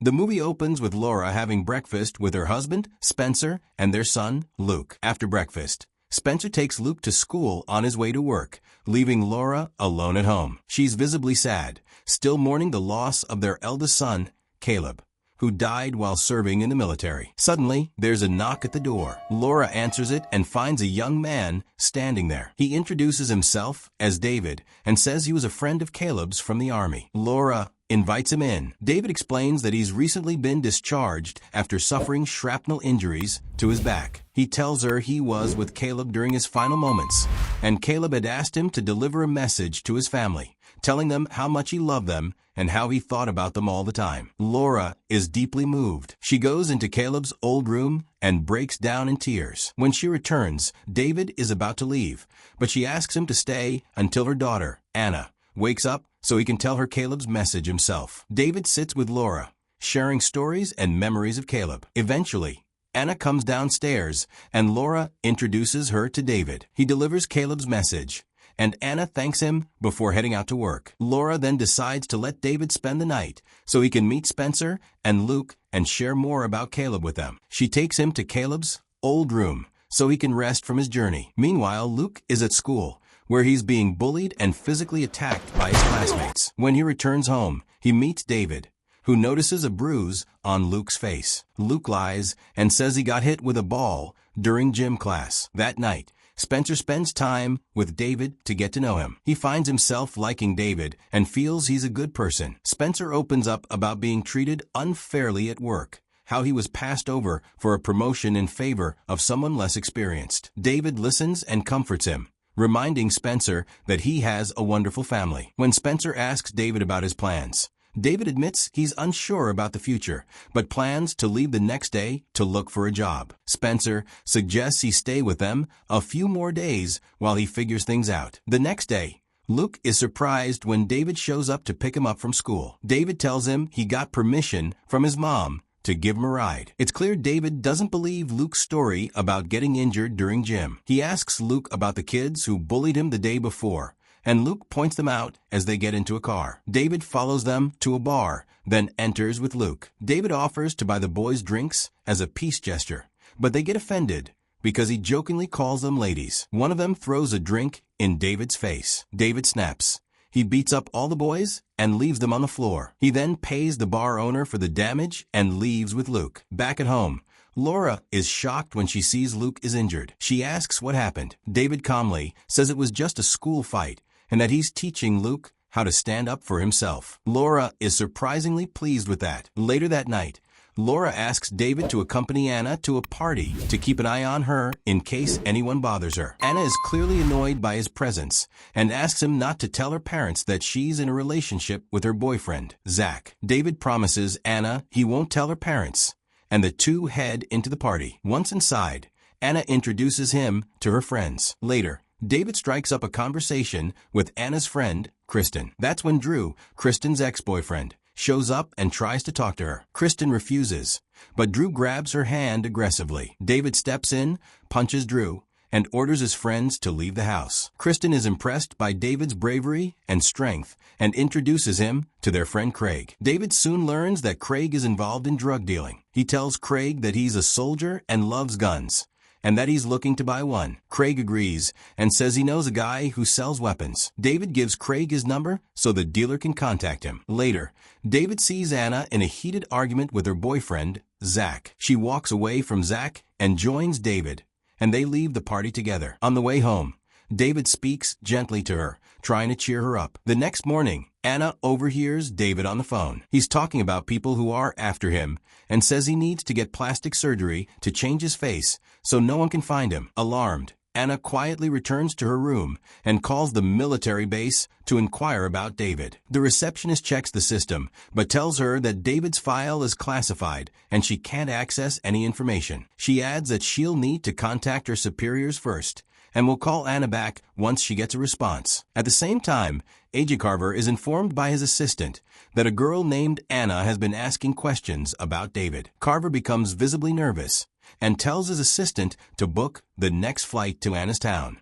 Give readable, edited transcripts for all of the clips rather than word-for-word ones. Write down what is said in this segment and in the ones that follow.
The movie opens with Laura having breakfast with her husband, Spencer, and their son, Luke. After breakfast, Spencer takes Luke to school on his way to work, leaving Laura alone at home. She's visibly sad, still mourning the loss of their eldest son, Caleb, who died while serving in the military. Suddenly, there's a knock at the door. Laura answers it and finds a young man standing there. He introduces himself as David and says he was a friend of Caleb's from the army. Laura invites him in. David explains that he's recently been discharged after suffering shrapnel injuries to his back. He tells her he was with Caleb during his final moments, and Caleb had asked him to deliver a message to his family, telling them how much he loved them and how he thought about them all the time. Laura is deeply moved. She goes into Caleb's old room and breaks down in tears. When she returns, David is about to leave, but she asks him to stay until her daughter, Anna, wakes up so he can tell her Caleb's message himself. David sits with Laura, sharing stories and memories of Caleb. Eventually, Anna comes downstairs and Laura introduces her to David. He delivers Caleb's message, and Anna thanks him before heading out to work. Laura then decides to let David spend the night so he can meet Spencer and Luke and share more about Caleb with them. She takes him to Caleb's old room so he can rest from his journey. Meanwhile, Luke is at school, where he's being bullied and physically attacked by his classmates. When he returns home, he meets David, who notices a bruise on Luke's face. Luke lies and says he got hit with a ball during gym class. That night, Spencer spends time with David to get to know him. He finds himself liking David and feels he's a good person. Spencer opens up about being treated unfairly at work, how he was passed over for a promotion in favor of someone less experienced. David listens and comforts him, reminding Spencer that he has a wonderful family. When Spencer asks David about his plans, David admits he's unsure about the future, but plans to leave the next day to look for a job. Spencer suggests he stay with them a few more days while he figures things out. The next day, Luke is surprised when David shows up to pick him up from school. David tells him he got permission from his mom to give him a ride. It's clear David doesn't believe Luke's story about getting injured during gym. He asks Luke about the kids who bullied him the day before, and Luke points them out as they get into a car. David follows them to a bar, then enters with Luke. David offers to buy the boys drinks as a peace gesture, but they get offended because he jokingly calls them ladies. One of them throws a drink in David's face. David snaps. He beats up all the boys and leaves them on the floor. He then pays the bar owner for the damage and leaves with Luke. Back at home, Laura is shocked when she sees Luke is injured. She asks what happened. David calmly says it was just a school fight and that he's teaching Luke how to stand up for himself. Laura is surprisingly pleased with that. Later that night, Laura asks David to accompany Anna to a party to keep an eye on her in case anyone bothers her. Anna is clearly annoyed by his presence and asks him not to tell her parents that she's in a relationship with her boyfriend, Zach. David promises Anna he won't tell her parents, and the two head into the party. Once inside, Anna introduces him to her friends. Later, David strikes up a conversation with Anna's friend, Kristen. That's when Drew, Kristen's ex-boyfriend, shows up and tries to talk to her. Kristen refuses, but Drew grabs her hand aggressively. David steps in, punches Drew, and orders his friends to leave the house. Kristen is impressed by David's bravery and strength and introduces him to their friend Craig. David soon learns that Craig is involved in drug dealing. He tells Craig that he's a soldier and loves guns, and that he's looking to buy one. Craig agrees and says he knows a guy who sells weapons. David gives Craig his number so the dealer can contact him. Later, David sees Anna in a heated argument with her boyfriend, Zach. She walks away from Zach and joins David, and they leave the party together. On the way home, David speaks gently to her, trying to cheer her up. The next morning, Anna overhears David on the phone. He's talking about people who are after him and says he needs to get plastic surgery to change his face so no one can find him. Alarmed, Anna quietly returns to her room and calls the military base to inquire about David. The receptionist checks the system, but tells her that David's file is classified and she can't access any information. She adds that she'll need to contact her superiors first and will call Anna back once she gets a response. At the same time, Agent Carver is informed by his assistant that a girl named Anna has been asking questions about David. Carver becomes visibly nervous and tells his assistant to book the next flight to Anna's town.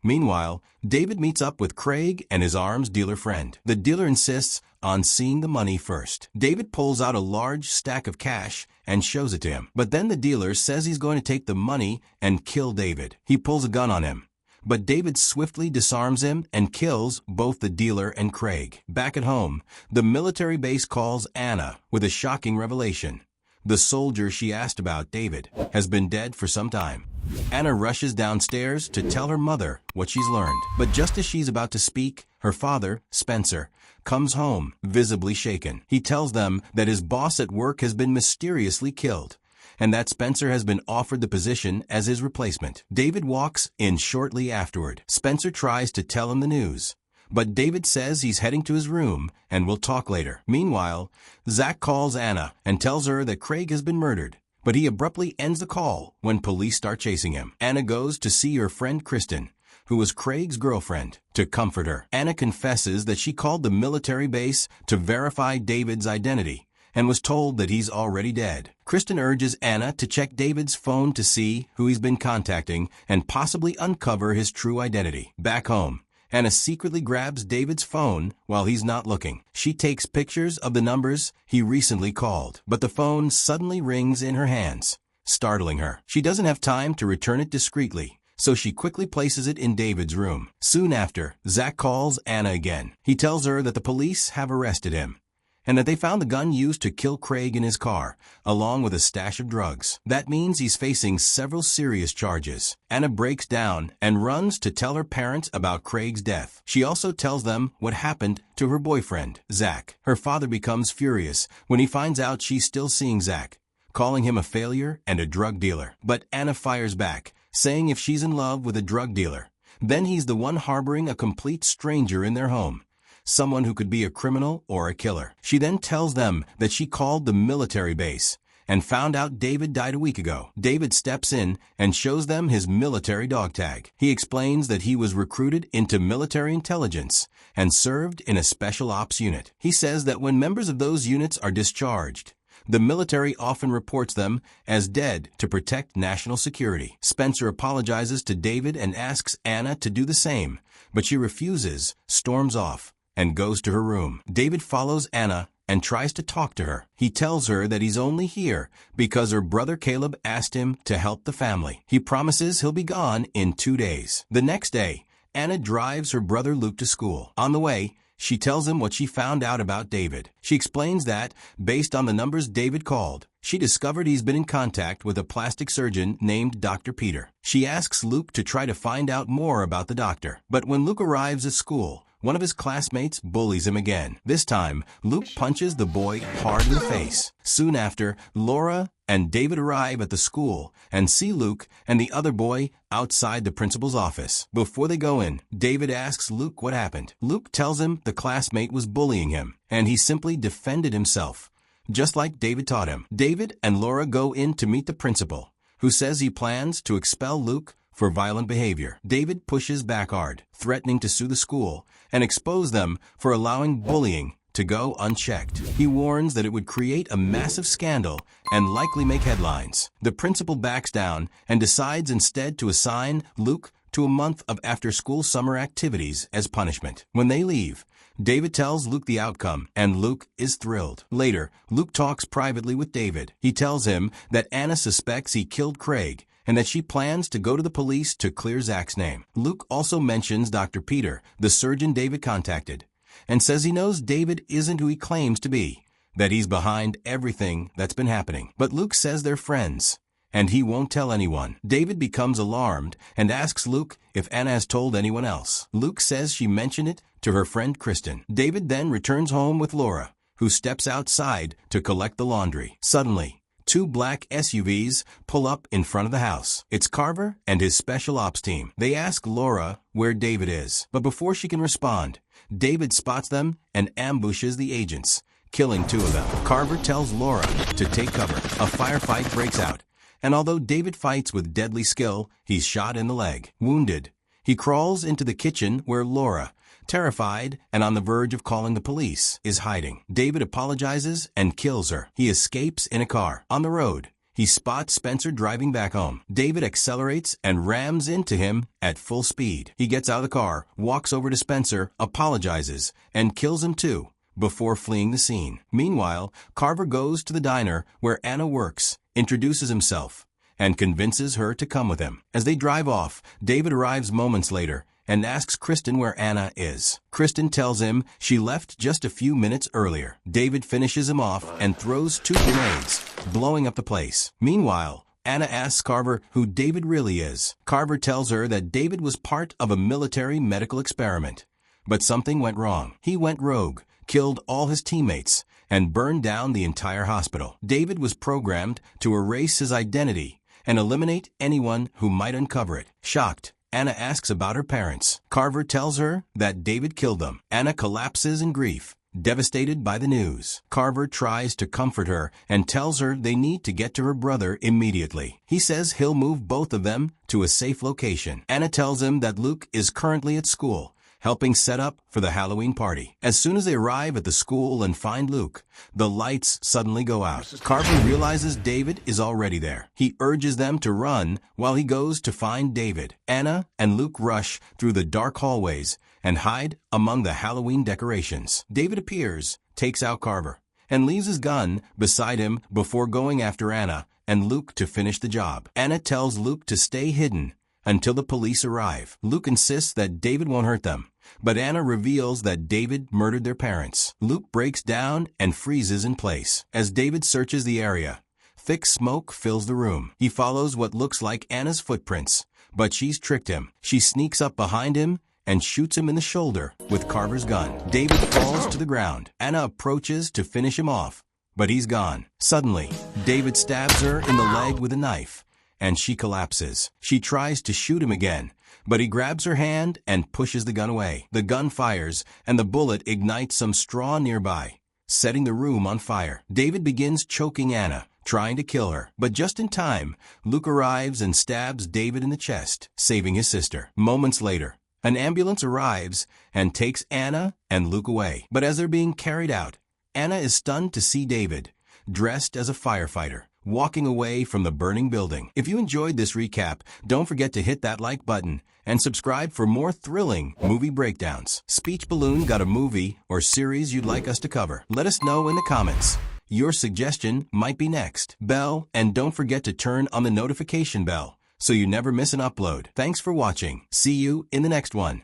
Meanwhile, David meets up with Craig and his arms dealer friend. The dealer insists on seeing the money first. David pulls out a large stack of cash and shows it to him. But then the dealer says he's going to take the money and kill David. He pulls a gun on him. But David swiftly disarms him and kills both the dealer and Craig. Back at home, the military base calls Anna with a shocking revelation. The soldier she asked about, David, has been dead for some time. Anna rushes downstairs to tell her mother what she's learned. But just as she's about to speak, her father, Spencer, comes home, visibly shaken. He tells them that his boss at work has been mysteriously killed, and that Spencer has been offered the position as his replacement. David walks in shortly afterward. Spencer tries to tell him the news, but David says he's heading to his room and will talk later. Meanwhile, Zach calls Anna and tells her that Craig has been murdered, but he abruptly ends the call when police start chasing him. Anna goes to see her friend Kristen, who was Craig's girlfriend, to comfort her. Anna confesses that she called the military base to verify David's identity and was told that he's already dead. Kristen urges Anna to check David's phone to see who he's been contacting and possibly uncover his true identity. Back home, Anna secretly grabs David's phone while he's not looking. She takes pictures of the numbers he recently called, but the phone suddenly rings in her hands, startling her. She doesn't have time to return it discreetly, so she quickly places it in David's room. Soon after, Zach calls Anna again. He tells her that the police have arrested him, and that they found the gun used to kill Craig in his car, along with a stash of drugs. That means he's facing several serious charges. Anna breaks down and runs to tell her parents about Craig's death. She also tells them what happened to her boyfriend, Zach. Her father becomes furious when he finds out she's still seeing Zach, calling him a failure and a drug dealer. But Anna fires back, saying if she's in love with a drug dealer, then he's the one harboring a complete stranger in their home, someone who could be a criminal or a killer. She then tells them that she called the military base and found out David died a week ago. David steps in and shows them his military dog tag. He explains that he was recruited into military intelligence and served in a special ops unit. He says that when members of those units are discharged, the military often reports them as dead to protect national security. Spencer apologizes to David and asks Anna to do the same, but she refuses, storms off, and goes to her room. David follows Anna and tries to talk to her. He tells her that he's only here because her brother Caleb asked him to help the family. He promises he'll be gone in 2 days. The next day, Anna drives her brother Luke to school. On the way, she tells him what she found out about David. She explains that, based on the numbers David called, she discovered he's been in contact with a plastic surgeon named Dr. Peter. She asks Luke to try to find out more about the doctor. But when Luke arrives at school, one of his classmates bullies him again. This time, Luke punches the boy hard in the face. Soon after, Laura and David arrive at the school and see Luke and the other boy outside the principal's office. Before they go in, David asks Luke what happened. Luke tells him the classmate was bullying him, and he simply defended himself, just like David taught him. David and Laura go in to meet the principal, who says he plans to expel Luke for violent behavior. David pushes back hard, threatening to sue the school and expose them for allowing bullying to go unchecked. He warns that it would create a massive scandal and likely make headlines. The principal backs down and decides instead to assign Luke to a month of after-school summer activities as punishment. When they leave, David tells Luke the outcome, and Luke is thrilled. Later, Luke talks privately with David. He tells him that Anna suspects he killed Craig and that she plans to go to the police to clear Zach's name. Luke also mentions Dr. Peter, the surgeon David contacted, and says he knows David isn't who he claims to be, that he's behind everything that's been happening. But Luke says they're friends, and he won't tell anyone. David becomes alarmed and asks Luke if Anna has told anyone else. Luke says she mentioned it to her friend Kristen. David then returns home with Laura, who steps outside to collect the laundry. Suddenly, 2 black SUVs pull up in front of the house. It's Carver and his special ops team. They ask Laura where David is, but before she can respond, David spots them and ambushes the agents, killing 2 of them. Carver tells Laura to take cover. A firefight breaks out, and although David fights with deadly skill, he's shot in the leg. Wounded, he crawls into the kitchen where Laura, terrified and on the verge of calling the police, is hiding. David apologizes and kills her. He escapes in a car. On the road, He spots Spencer driving back home. David accelerates and rams into him at full speed. He gets out of the car, walks over to Spencer, apologizes, and kills him too, before fleeing the scene. Meanwhile, Carver goes to the diner where Anna works, introduces himself, and convinces her to come with him. As they drive off, David arrives moments later and asks Kristen where Anna is. Kristen tells him she left just a few minutes earlier. David finishes him off and throws 2 grenades, blowing up the place. Meanwhile, Anna asks Carver who David really is. Carver tells her that David was part of a military medical experiment. But something went wrong. He went rogue, killed all his teammates, and burned down the entire hospital. David was programmed to erase his identity and eliminate anyone who might uncover it. Shocked, Anna asks about her parents. Carver tells her that David killed them. Anna collapses in grief, devastated by the news. Carver tries to comfort her and tells her they need to get to her brother immediately. He says he'll move both of them to a safe location. Anna tells him that Luke is currently at school, helping set up for the Halloween party. As soon as they arrive at the school and find Luke, the lights suddenly go out. Carver realizes David is already there. He urges them to run while he goes to find David. Anna and Luke rush through the dark hallways and hide among the Halloween decorations. David appears, takes out Carver, and leaves his gun beside him before going after Anna and Luke to finish the job. Anna tells Luke to stay hidden until the police arrive. Luke insists that David won't hurt them, but Anna reveals that David murdered their parents. Luke breaks down and freezes in place. As David searches the area, thick smoke fills the room. He follows what looks like Anna's footprints, but she's tricked him. She sneaks up behind him and shoots him in the shoulder with Carver's gun. David falls to the ground. Anna approaches to finish him off, but he's gone. Suddenly, David stabs her in the leg with a knife, and she collapses. She tries to shoot him again, but he grabs her hand and pushes the gun away. The gun fires, and the bullet ignites some straw nearby, setting the room on fire. David begins choking Anna, trying to kill her. But just in time, Luke arrives and stabs David in the chest, saving his sister. Moments later, an ambulance arrives and takes Anna and Luke away. But as they're being carried out, Anna is stunned to see David, dressed as a firefighter, walking away from the burning building. If you enjoyed this recap, don't forget to hit that like button and subscribe for more thrilling movie breakdowns. Speech Balloon got a movie or series you'd like us to cover? Let us know in the comments. Your suggestion might be next. Bell, and don't forget to turn on the notification bell so you never miss an upload. Thanks for watching. See you in the next one.